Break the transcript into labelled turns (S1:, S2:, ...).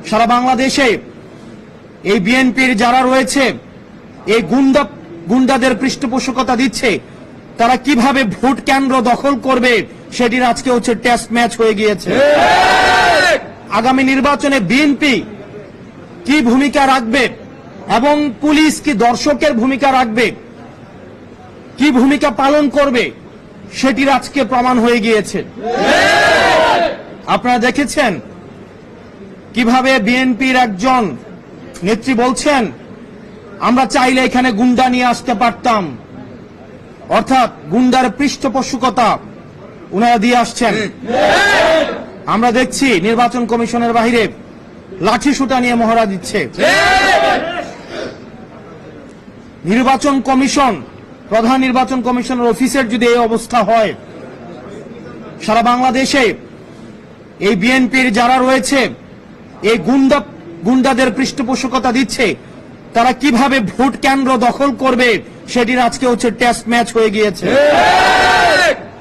S1: সারা বাংলাদেশে এই বিএনপির যারা রয়েছে এই গুন্ডাদের পৃষ্ঠপোষকতা দিচ্ছে, তারা কিভাবে ভোট কেন্দ্র দখল করবে সেটির আজকে হচ্ছে টেস্ট ম্যাচ হয়ে গিয়েছে। আগামী নির্বাচনে বিএনপি কি ভূমিকা রাখবে এবং পুলিশ কি দর্শকের ভূমিকা রাখবে, কি ভূমিকা পালন করবে সেটির আজকে প্রমাণ হয়ে গিয়েছে। আপনারা দেখেছেন কিভাবে বিএনপির একজন নেত্রী বলছেন আমরা চাইলে এখানে গুন্ডা নিয়ে আসতে পারতাম, অর্থাৎ গুন্ডার পৃষ্ঠপোষকতা উনারা দিয়ে আসছেন। আমরা দেখছি নির্বাচন কমিশনের বাইরে লাঠি সুটা নিয়ে মহড়া দিচ্ছে। নির্বাচন কমিশন, প্রধান নির্বাচন কমিশনের অফিসের যদি এই অবস্থা হয়, সারা বাংলাদেশে এই বিএনপির যারা রয়েছে এই গুন্ডাদের পৃষ্ঠপোষকতা দিচ্ছে, তারা কিভাবে ভোট কেন্দ্র দখল করবে সেটির আজকে হচ্ছে টেস্ট ম্যাচ হয়ে গিয়েছে।